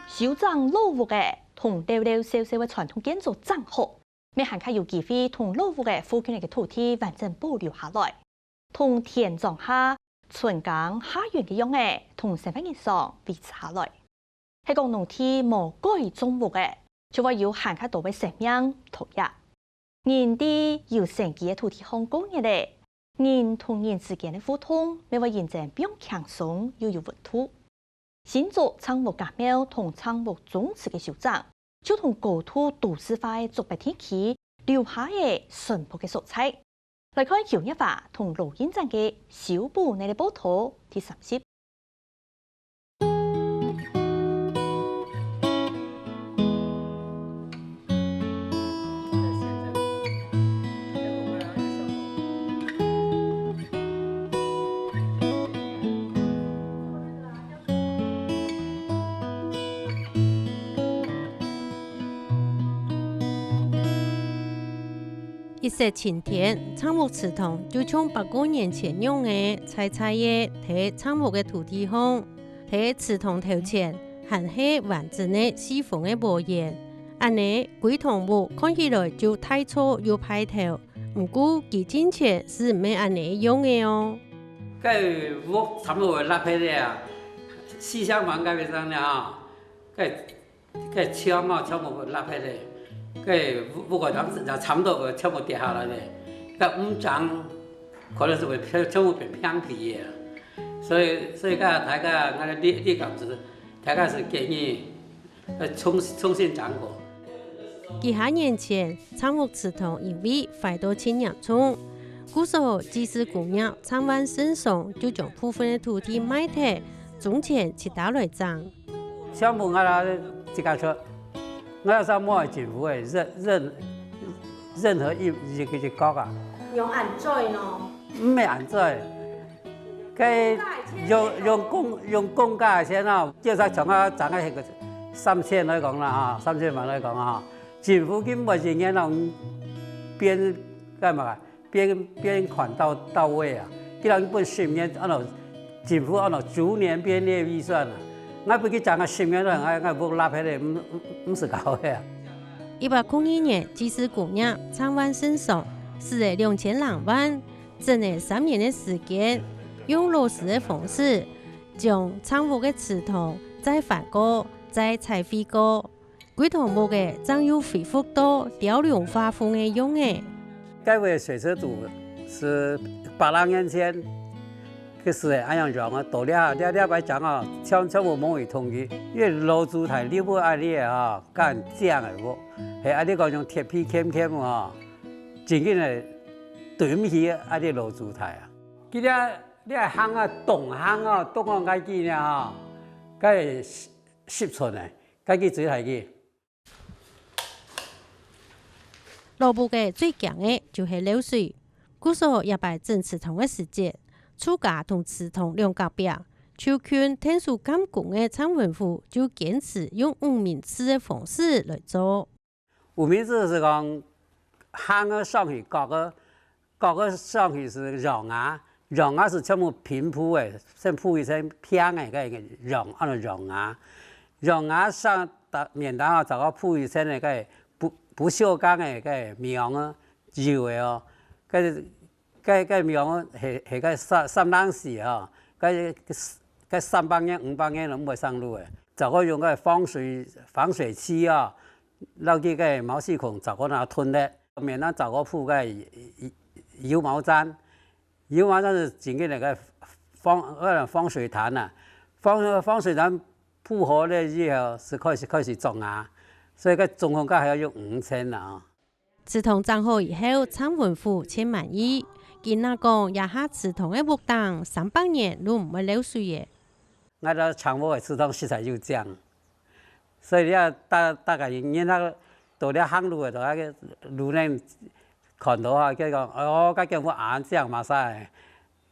修整老屋的同溜溜小小的传统建筑整好，未限卡有机会同老屋的附近的土地完整保留下来，同田庄下春江下园嘅样嘅同生活意上维持下来。係講農地無改種屋嘅，就話要限卡多嘅生命土壤。人哋要成幾嘅土地項工嘅咧，人同人之間嘅互動，未話現正變輕鬆又有溫度。新竹倉務革命同倉務宗祠嘅修整，就同高度都市化嘅竹北天氣留下嘅淳樸嘅色彩。來看姚一華同盧英鎮嘅小布呢啲報道第30。一石晴天，倉務祠堂就從100多年前用嘅菜葉喺倉務嘅土地上，喺祠堂頭前還係完整嘅西風嘅模樣。安尼鬼堂木看起來就太粗又排頭，唔過佢之前是唔係安尼用嘅哦。cái vuốt thấm vào lắp hết đấy à, xi sang bằng cái bên này à, cái chiếu mà chiếu một lắp hết đấy, cái vuốt cái đó là thấm到個chiếu một跌下來的，cái trắng可能是會chiếu một變偏皮的，所以個大家我哋呢咁子，大家是建議重新掌握。幾下年前，倉務祠堂因為快到千年蟲。古時候，祭祀姑娘參萬聖上，就將部分嘅土地賣掉，種錢去打來漲。項目我啦，自家說，我要上冇政府嘅任何一個國啊。用按載咯？唔係按載，佢用公價先啊，即係從我賺嘅個3000來講啦嚇，3000萬來講啊，政府根本是應當邊幹嘛？邊款到位啊！佢人本10年按照政府按照逐年編列預算啊，我不去講個10年啦，我冇拉起嚟，唔是搞嘅。102年，祭祀姑娘參萬聖上，是2000萬，整係3年嘅時間，用落實嘅方式，將倉務嘅祠堂再翻過，再彩繪過，鬼堂木嘅將要恢復到雕龍畫鳳嘅樣嘅。該位水車組是800年前，佢是按樣講啊，到了白講啊，全部冇去統計，因為老祖台你不按你啊，幹這樣嘅喎，係按你講用鐵皮鉗啊，真嘅係對唔起按你老祖台啊。佢哋你係行啊，東行啊，東岸該記呢嚇，該10寸嘅，該記最係記。老部嘅最強嘅就係流水，古時候也擺整祠堂嘅時節，厝家同祠堂兩隔壁，就勸天數監工嘅倉文府就堅持用五明祠嘅方式來做。五明祠是講行個上去，各個上去是壤牙是全部平鋪嘅，先鋪一層平嘅個按照壤牙上面單啊，就個鋪一層嘅個。不鏽鋼嘅個苗啊，油嘅哦，個苗係個三當時啊，個300年500年都唔會上路嘅，就可以用個防水漆啊，撈啲個毛細孔就可能吞咧，面單就個鋪個油毛氈是整個那個防水毯啊，防水毯鋪好了之後是開始種啊。所以個總共價係要用5000啊！祠堂整好以後，倉文府簽滿意。見那講也下祠堂嘅木檔300年都唔會流水嘅。我哋倉務嘅祠堂實在就這樣，所以你要大概人那到了行路嘅，到那個路呢看到啊，佢講哦，佢叫我按這樣嘛曬，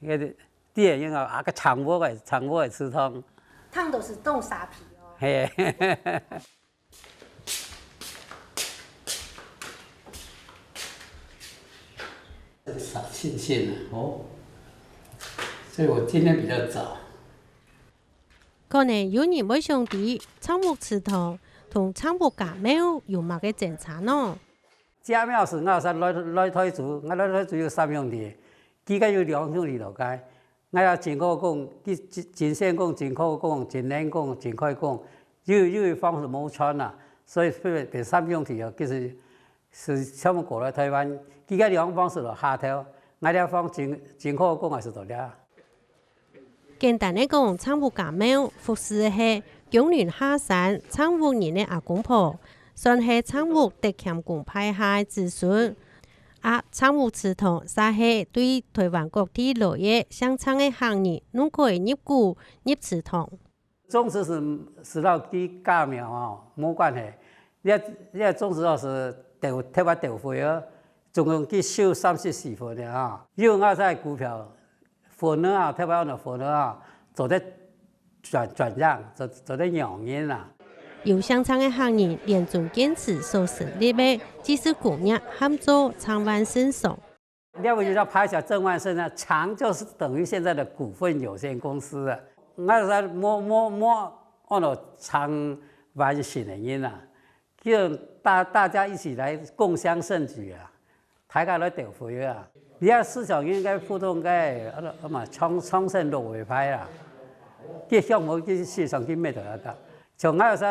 個啲人講啊個倉務嘅祠堂，湯都是凍沙皮哦。嘿。少庆幸了哦，所以我今天比較早。可能有人會想知草木祠堂同草木家廟有乜嘅政策呢？家廟是我是來推主，我來推主有3兄弟，幾個有2兄弟落街，我有真可講，真善講，真可講，真難講，真快講，有一方是冇穿啦，所以別3兄弟啊，其實是全部過來台灣，幾個2方是落下頭，我哋方真可講還是到了。簡單嚟講，草木家廟服侍係永年下山草木人嘅阿公婆，算係草木德強公派下子孫。草木祠堂實係對台灣各地落葉上蒼嘅行人，攏可以入股入祠堂。種植是到啲家廟哦，冇關係。呢種植哦是特別豆腐哦，總共去收34份嘅啊。有我在股票份啊，特別我的份啊，做得轉讓，做得養人啦。有上蒼嘅行人連續堅持所成立嘅祭祀公業合作昌萬聖崇。要不就叫拍小郑万盛呢，昌就是等於現在的股份有限公司啊。我在摸按照昌萬聖的人啊，叫大家一起來共襄盛舉啊，大家來得福啊。你要市場應該互動嘅，昌盛落尾派啦，啲項目啲市場去咩度啊？像我有時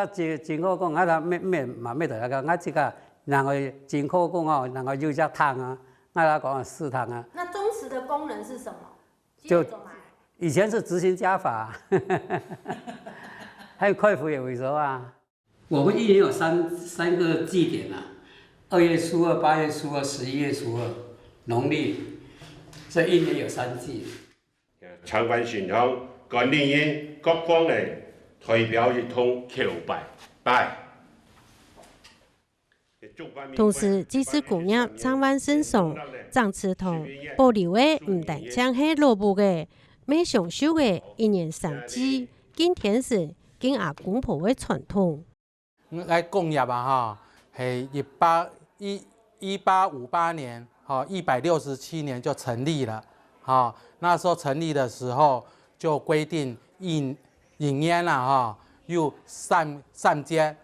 真可講，我咩度啊？我這個然後真可講哦，然後有隻湯啊，我講4湯啊。那宗祠的功能是什麼？就以前是執行家法，還有快輔也為首啊。我們一年有三個祭典啊，2月初2、8月初2、11月初2，農曆，所以一年有3祭。昌萬聖堂管理員各方的代表一同叩拜。同時，祭祀公業昌萬聖崇張祠堂保留嘅唔但淨係老母嘅，咩上修嘅一年3祭，敬天神、敬阿公婆嘅傳統。我公業啊，係1858年，167年就成立了。那時候成立的時候就規定一年啦，有三節，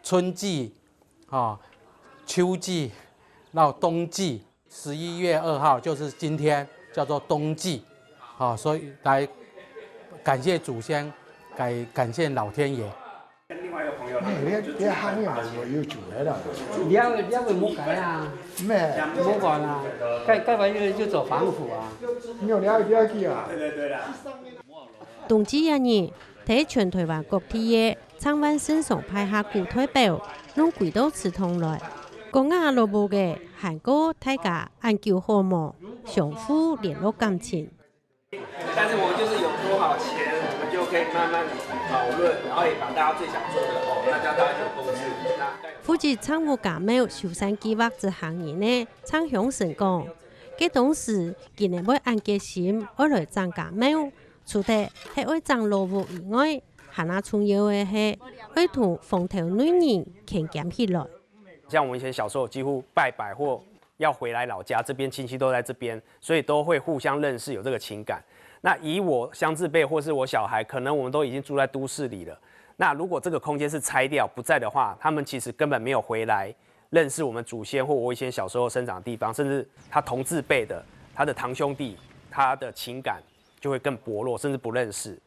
春季、秋季，然後冬季。11月2號就是今天，叫做冬季，所以來感謝祖先，感謝老天爺。另外一個朋友，你行業我要做喺度。你會冇計啊？咩？冇講啊！該要做防腐啊！你有了解啊？對啦。冬季一年，喺全台灣各地嘅昌萬聖崇派下古代表，攏歸到祠堂來。講阿老母嘅韓國大家研究項目，相互聯絡感情。但是我們就是有多少錢，我們就可以慢慢討論，然後也把大家最想做的那叫大家有共識。負責草木家廟修繕計劃之行人呢，昌祥神講，佢當時今年要按決心要來裝家廟，除咗係要裝老母以外，還那重要嘅係要同風頭女人牽結起來。像我們以前小時候，幾乎拜拜或要回來老家，這邊親戚都在這邊，所以都會互相認識，有這個情感。那以我鄉字輩或是我小孩，可能我們都已經住在都市裡了。那如果這個空間是拆掉不在的話，他們其實根本沒有回來認識我們祖先或我以前小時候生長的地方，甚至他同字輩的他的堂兄弟，他的情感就會更薄弱，甚至不認識。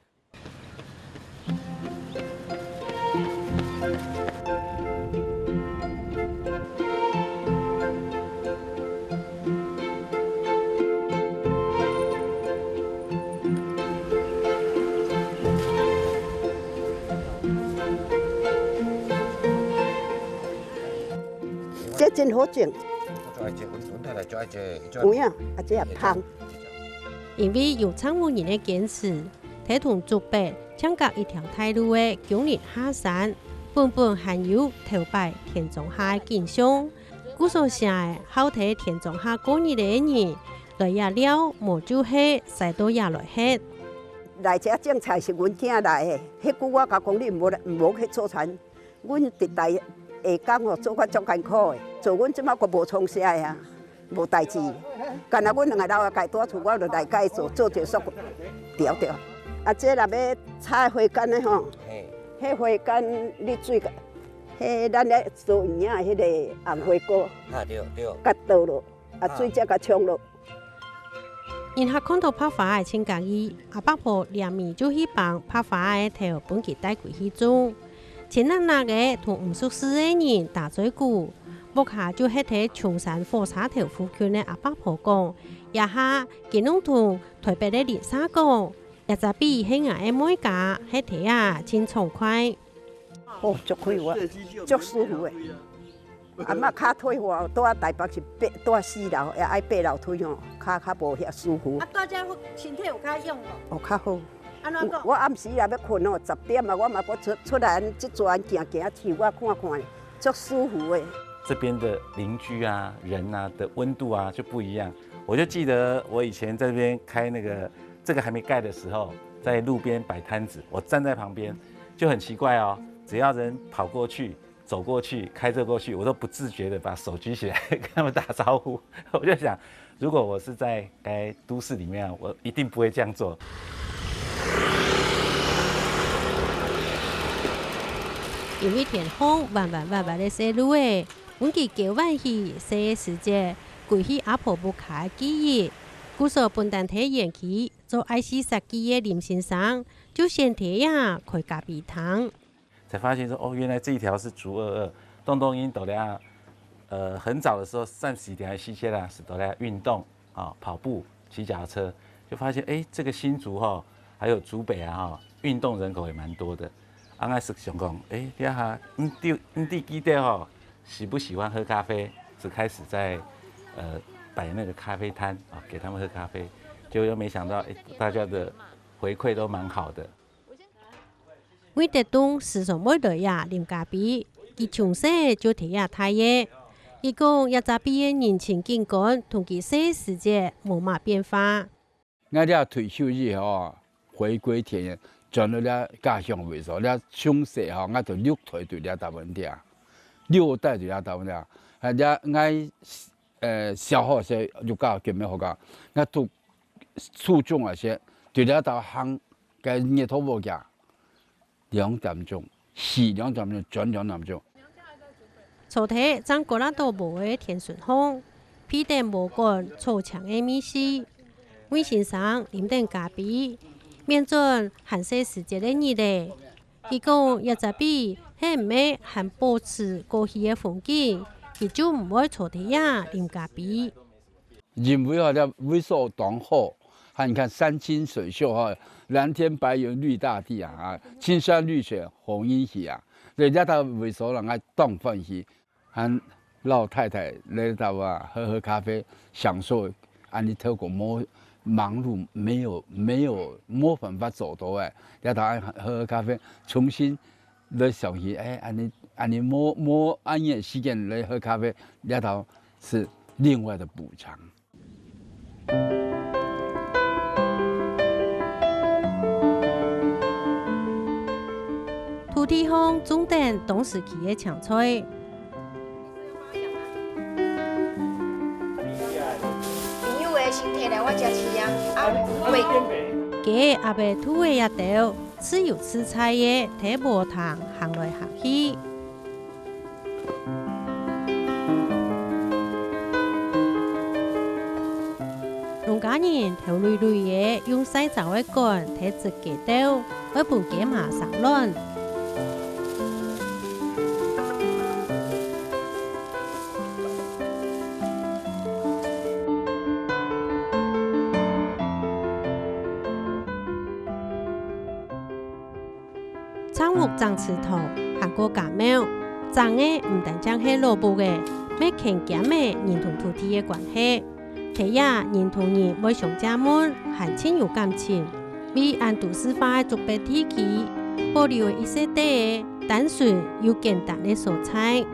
這真好整，有影，這也香。因為有草木人的堅持，睇同竹北相隔一條大路的九年下山，本含有頭擺田中下的景象。古所寫的好睇田中下過日的人，來也了，無就係使到也來吃。來這種菜是阮囝來的，迄句我甲講你唔好去做田，阮佇台下工哦做法足艱苦的，做阮即馬個無創啥呀，無代志。干那阮兩個老阿家多厝，我就來改做一束條條。啊，这若要插花杆的吼，迄花杆你水个，迄咱咧做营养的迄个红花果，对，甲倒落，啊水才甲冲落。因下看到拍花的亲家己，阿伯婆连面就去帮拍花的头本佢带回去种。前那个同唔熟悉的人打嘴鼓，目下就喺睇松山火车头附近的阿伯婆讲，也下佢拢同台北的连沙讲，也就比喺外的每家喺睇啊，真畅快。哦，足快活，足舒服的。阿嬷脚腿话，住啊台北是住4楼，也爱8楼腿吼，较无遐舒服。啊，大家身体有较用无？哦，较好。安怎讲？我暗时也要困哦，10点啊，我嘛要出来即转行行市，我看看，足舒服的。这边的邻居啊、人啊的温度啊就不一样。我就记得我以前在这边开这个还没盖的时候，在路边摆摊子，我站在旁边就很奇怪哦，只要人跑过去。走过去，开车过去，我都不自觉的把手举起来跟他们打招呼。我就想，如果我是在都市里面，我一定不会这样做。因为天空弯的西路诶，阮记九晚去西时节，归去阿婆不开记忆。故说本单体延期，做IC40的林先生就先提呀开咖啡堂。才发现说哦，原来这一条是竹22，动因都来很早的时候30点还西些啦，是都来运动啊，跑步、骑脚踏车，就发现这个新竹哈，还有竹北啊运动人口也蛮多的。刚开始想讲，底下地基地哈，喜不喜欢喝咖啡？只开始在摆那个咖啡摊啊，给他们喝咖啡，结果又没想到大家的回馈都蛮好的。每日东时常每日呀啉咖啡，佢从细就睇下太爷。伊讲一早毕业人情景观同佢细时节冇乜变化。我哋退休以后回归田园，转到了家乡为所，了从细吼，我就6岁对了大问题，6代对了大问题，係了我小學時就教叫咩好教，我讀初中嗰時對了到行嘅日頭冇嘅2點鐘，是2點鐘轉2點鐘。昨天張國拉都無嘅田順風，批定無管操場嘅米事，魏先生啉定咖啡，面準寒些時節嘅日咧，伊講一隻比係唔係還保持過去嘅風景。佢就唔會坐地呀啉咖啡。因為好像微縮當好，你看山清水秀哈，藍天白雲綠大地啊，青山綠水紅蔭喜啊，人家到微縮人愛當飯去，和老太太來到喝咖啡，享受安尼透過忙碌沒有冇辦法做到誒，來到喝咖啡，重新來想起安尼摸安逸時間來喝咖啡，裡頭是另外的補償。土地鄉種定當時期嘅青菜。朋友嘅身體來我食吃啊，佢阿伯土嘅一道。吃油吃菜嘅睇無糖行來行去，農家人頭累累嘅用洗澡嘅乾睇直幾刀，一盤幾麻上輪。倉屋長祠堂行過甲廟，長嘅唔但將係蘿蔔嘅，咩強健嘅人同土地嘅關係，睇下人同人會上家門，係親有感情。為按都市化嘅竹北地區，保留一些啲單純又簡單嘅蔬菜。